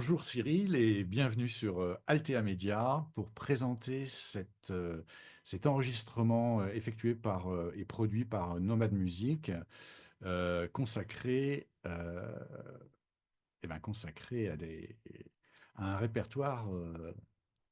Bonjour Cyril et bienvenue sur Altea Media pour présenter cet enregistrement effectué et produit par Nomad Music, consacré, consacré à un répertoire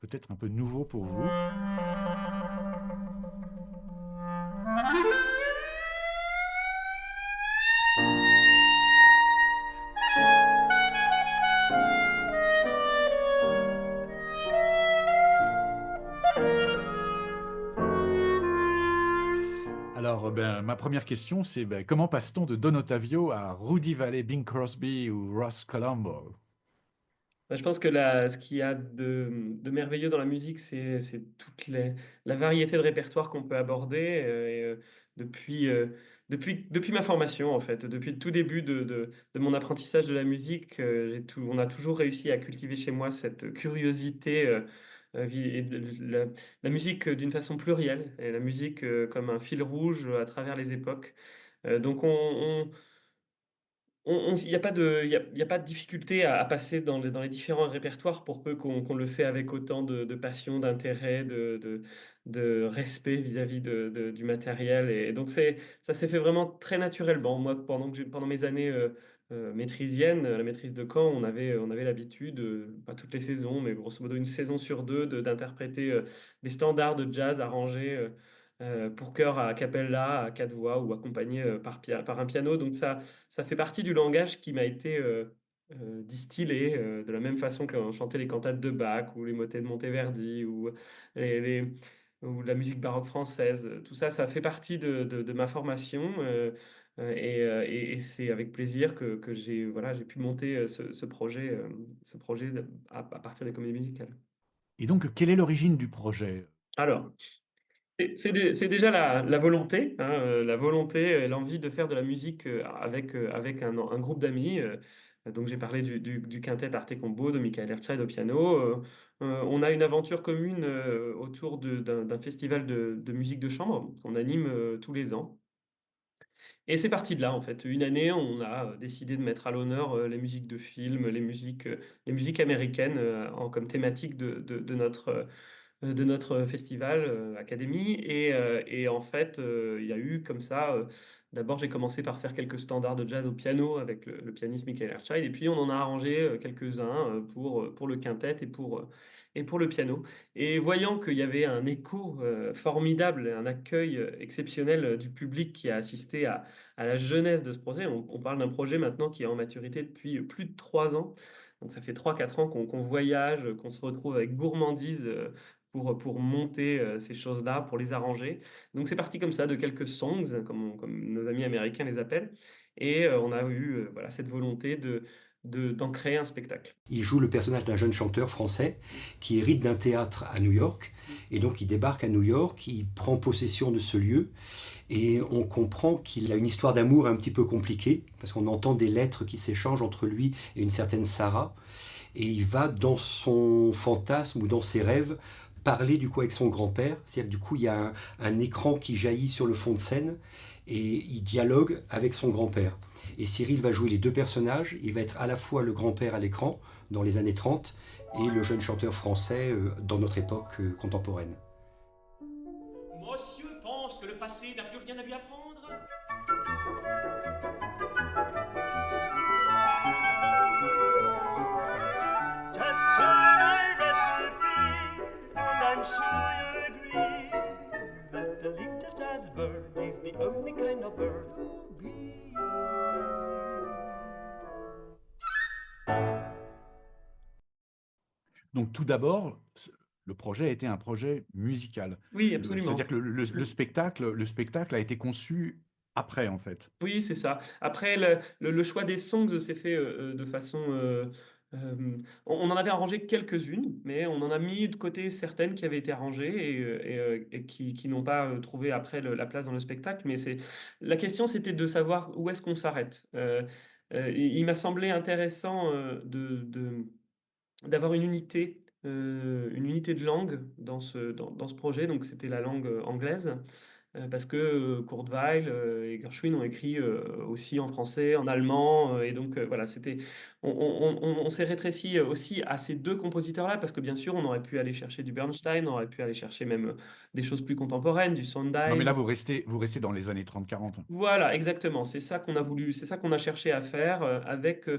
peut-être un peu nouveau pour vous. Alors, ma première question, c'est comment passe-t-on de Don Ottavio à Rudy Vallée, Bing Crosby ou Ross Colombo? Bah, je pense que ce qu'il y a de merveilleux dans la musique, c'est la variété de répertoire qu'on peut aborder depuis, depuis ma formation, en fait. Depuis le tout début de mon apprentissage de la musique, on a toujours réussi à cultiver chez moi cette curiosité et la musique d'une façon plurielle, et la musique comme un fil rouge à travers les époques. Donc il y a pas de il y a pas de difficulté à passer dans les différents répertoires pour peu qu'on le fait avec autant de passion, d'intérêt, de respect vis-à-vis du matériel et donc ça s'est fait vraiment très naturellement. Moi, pendant mes années, maîtrisiennes, la maîtrise de chant, on avait l'habitude, pas toutes les saisons, mais grosso modo une saison sur 2 d'interpréter, des standards de jazz arrangés, pour chœur a cappella, à 4 voix ou accompagnés, par un piano donc ça fait partie du langage qui m'a été, distillé, de la même façon qu'on chantait les cantates de Bach ou les motets de Monteverdi les ou la musique baroque française. Tout ça, ça fait partie de ma formation, et c'est avec plaisir que j'ai voilà, j'ai pu monter, ce projet à partir des comédies musicales. Et donc, quelle est l'origine du projet? Alors c'est déjà la volonté, hein, la volonté et l'envie de faire de la musique, avec un groupe d'amis, donc j'ai parlé du quintet Arte Combo de Michael Ertscheid au piano, on a une aventure commune, autour d'un festival de musique de chambre qu'on anime, tous les ans et c'est parti de là, en fait. Une année, on a, décidé de mettre à l'honneur, les musiques de films, les musiques américaines, comme thématique de notre festival, académie et en fait, il y a eu comme ça, d'abord j'ai commencé par faire quelques standards de jazz au piano avec le pianiste Michael Ertscheid et puis on en a arrangé, quelques-uns, pour le quintet et pour le piano et voyant qu'il y avait un écho, formidable et un accueil, exceptionnel, du public qui a assisté à la jeunesse de ce projet. On parle d'un projet maintenant qui est en maturité depuis, plus de 3 ans. Donc ça fait 3 4 ans qu'on voyage, qu'on se retrouve avec gourmandise, pour monter, ces choses-là, pour les arranger. Donc c'est parti comme ça, de quelques songs, comme nos amis américains les appellent et on a eu, voilà, cette volonté d'en créer un spectacle. Il joue le personnage d'un jeune chanteur français qui hérite d'un théâtre à New York. Et donc il débarque à New York, il prend possession de ce lieu et on comprend qu'il a une histoire d'amour un petit peu compliquée parce qu'on entend des lettres qui s'échangent entre lui et une certaine Sarah. Et il va dans son fantasme ou dans ses rêves parler du coup avec son grand-père. C'est-à-dire du coup il y a un écran qui jaillit sur le fond de scène et il dialogue avec son grand-père. Et Cyril va jouer les deux personnages. Il va être à la fois le grand-père à l'écran dans les années 30 et le jeune chanteur français dans notre époque contemporaine. Monsieur pense que le passé n'a plus rien à lui apprendre. Just try my recipe, and I'm sure you'll agree that a little jazz bird is the only kind of bird who'll be. Donc, tout d'abord, le projet a été un projet musical. Oui, C'est-à-dire absolument. que le spectacle a été conçu après, en fait. Oui, c'est ça. Après le choix des songs s'est fait, de façon, on en avait arrangé quelques-unes, mais on en a mis de côté certaines qui avaient été arrangées et qui n'ont pas, trouvé après la place dans le spectacle. Mais c'est la question, c'était de savoir où est-ce qu'on s'arrête? Il m'a semblé intéressant, d'avoir une unité de langue dans ce projet, donc c'était la langue, anglaise. parce que Kurt Weill et Gershwin ont écrit aussi en français, en allemand, et donc voilà, on s'est rétréci aussi à ces deux compositeurs-là, parce que bien sûr, on aurait pu aller chercher du Bernstein, on aurait pu aller chercher même des choses plus contemporaines, du Non, mais Sondheim. là, vous restez dans les années 30-40. Voilà, exactement. C'est ça qu'on a voulu, c'est ça qu'on a cherché à faire avec,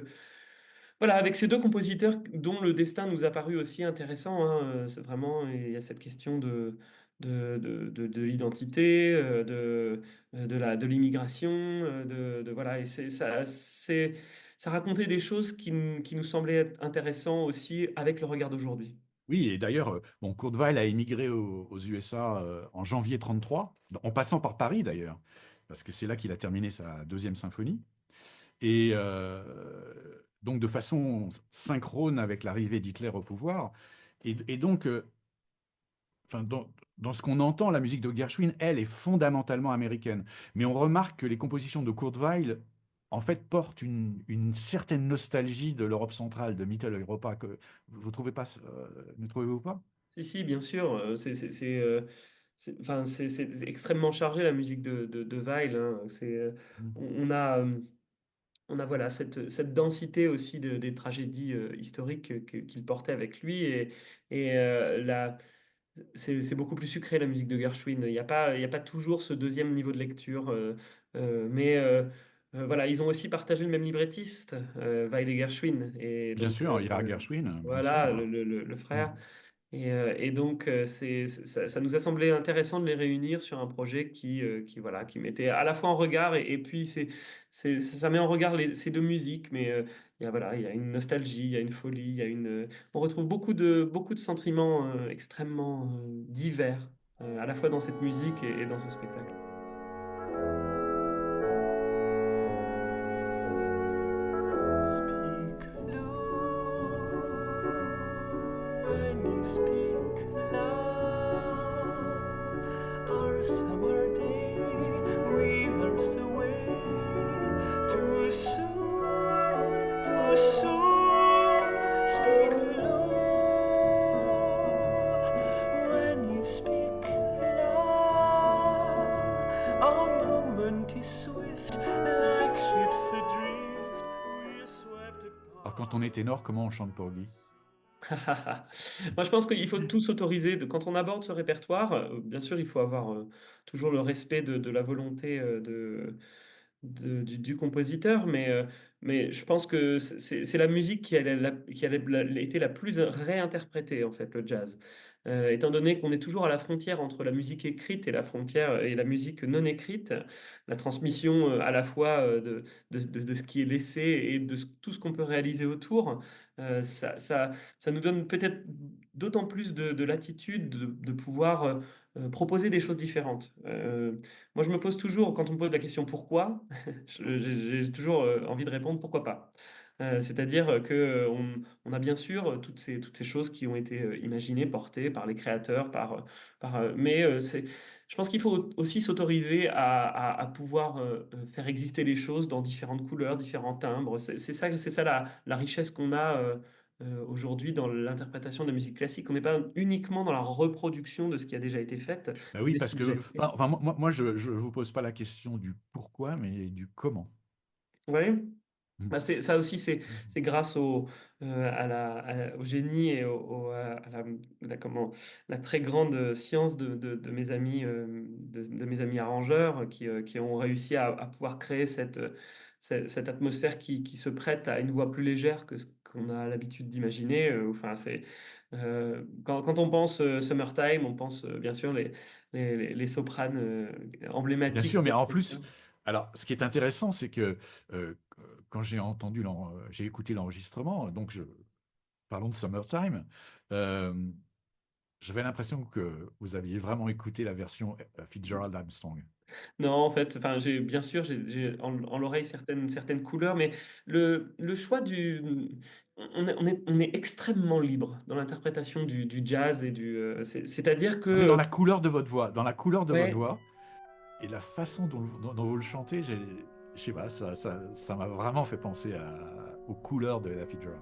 voilà, avec ces deux compositeurs dont le destin nous a paru aussi intéressant, hein. C'est vraiment, il y a cette question de l'identité, de l'immigration, voilà, et ça racontait des choses qui nous semblaient être intéressants aussi avec le regard d'aujourd'hui. Oui, et d'ailleurs, bon, Kurt Weill a émigré aux USA en janvier 33, en passant par Paris d'ailleurs, parce que c'est là qu'il a terminé sa deuxième symphonie. Et donc de façon synchrone avec l'arrivée d'Hitler au pouvoir. Et donc, enfin, dans ce qu'on entend, la musique de Gershwin, elle, est fondamentalement américaine. Mais on remarque que les compositions de Kurt Weill, en fait, portent une certaine nostalgie de l'Europe centrale, de Mitteleuropa. Que vous trouvez pas, ne trouvez-vous pas? Si, si, bien sûr, enfin, c'est extrêmement chargé la musique de Weill, hein. Mm. On a, on a voilà, cette densité aussi des tragédies historiques qu'il portait avec lui. Et c'est beaucoup plus sucré la musique de Gershwin. Il y a pas toujours ce deuxième niveau de lecture. Mais voilà, ils ont aussi partagé le même librettiste, Weill et Gershwin. Et Bien donc, sûr, Ira Gershwin, bien voilà, sûr. le Mm. frère. Et donc, ça nous a semblé intéressant de les réunir sur un projet voilà, qui mettait à la fois en regard, et puis ça met en regard ces deux musiques, mais voilà, il y a une nostalgie, il y a une folie, on retrouve beaucoup de sentiments extrêmement divers, à la fois dans cette musique et dans ce spectacle. Speak low when you speak loud. Our summer day withers away too soon, too soon. Speak low when you speak loud. Our moment is swift, like ships adrift. We're swept Alors, quand on est ténor, comment on chante Porgy? Moi, je pense qu'il faut tout s'autoriser. Quand on aborde ce répertoire, bien sûr, il faut avoir toujours le respect de la volonté du compositeur, mais je pense que c'est la musique qui a été la plus réinterprétée, en fait, le jazz. Étant donné qu'on est toujours à la frontière entre la musique écrite et la musique non écrite, la transmission à la fois de ce qui est laissé et tout ce qu'on peut réaliser autour, ça nous donne peut-être d'autant plus de latitude de pouvoir proposer des choses différentes. Moi, je me pose toujours, quand on me pose la question pourquoi, j'ai toujours envie de répondre pourquoi pas. C'est-à-dire que on a bien sûr toutes ces choses qui ont été imaginées, portées par les créateurs, mais je pense qu'il faut aussi s'autoriser à pouvoir faire exister les choses dans différentes couleurs, différents timbres. C'est ça la richesse qu'on a aujourd'hui dans l'interprétation de la musique classique. On n'est pas uniquement dans la reproduction de ce qui a déjà été fait, Ben oui, de ce parce qui a déjà que, été fait. moi, je ne vous pose pas la question du pourquoi, mais du comment. Ouais. Mm. Bah, ça aussi, c'est grâce au génie et comment, la très grande science de mes amis, de mes amis arrangeurs qui ont réussi à pouvoir créer cette atmosphère qui se prête à une voix plus légère que ce qu'on a l'habitude d'imaginer. Enfin, quand on pense Summertime, on pense bien sûr les sopranes Bien emblématiques. sûr, mais en plus, alors, ce qui est intéressant, c'est que quand j'ai écouté l'enregistrement, parlons de Summertime, euh, j'avais l'impression que vous aviez vraiment écouté la version Fitzgerald Armstrong. Non, en fait, enfin, bien sûr, j'ai en l'oreille certaines couleurs, mais le choix on est extrêmement libre dans l'interprétation du jazz c'est-à-dire Non, mais dans que, la couleur de votre voix, dans la couleur de votre ouais, voix et la façon dont vous le chantez, je sais pas, ça m'a vraiment fait penser aux couleurs de la Fitzgerald.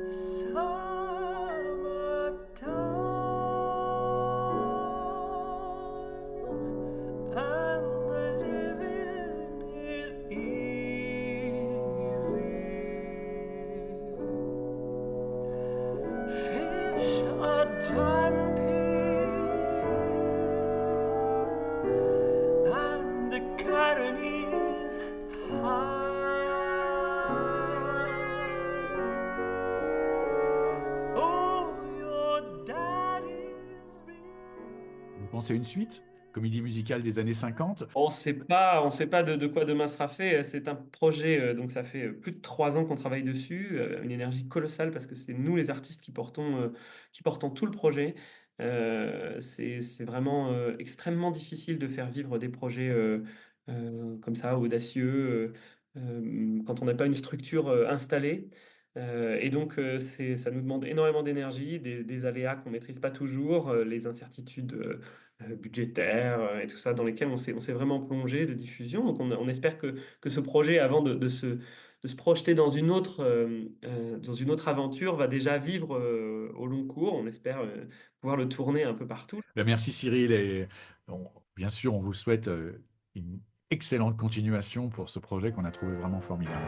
Summer champion, and the Carolin's high. Oh, your daddy's been. Vous pensez à une suite? Comédie musicale des années 50? On sait pas de quoi demain sera fait. C'est un projet, donc ça fait plus de 3 ans qu'on travaille dessus, une énergie colossale parce que c'est nous les artistes qui portons tout le projet. C'est vraiment extrêmement difficile de faire vivre des projets comme ça, audacieux, quand on n'a pas une structure installée. Et donc, ça nous demande énormément d'énergie, des aléas qu'on maîtrise pas toujours, les incertitudes budgétaires et tout ça, dans lesquels on s'est vraiment plongé de diffusion. Donc on espère que ce projet, avant de se projeter dans une autre aventure, va déjà vivre au long cours. On espère pouvoir le tourner un peu partout. Ben, merci Cyril, et bien sûr, on vous souhaite une excellente continuation pour ce projet qu'on a trouvé vraiment formidable.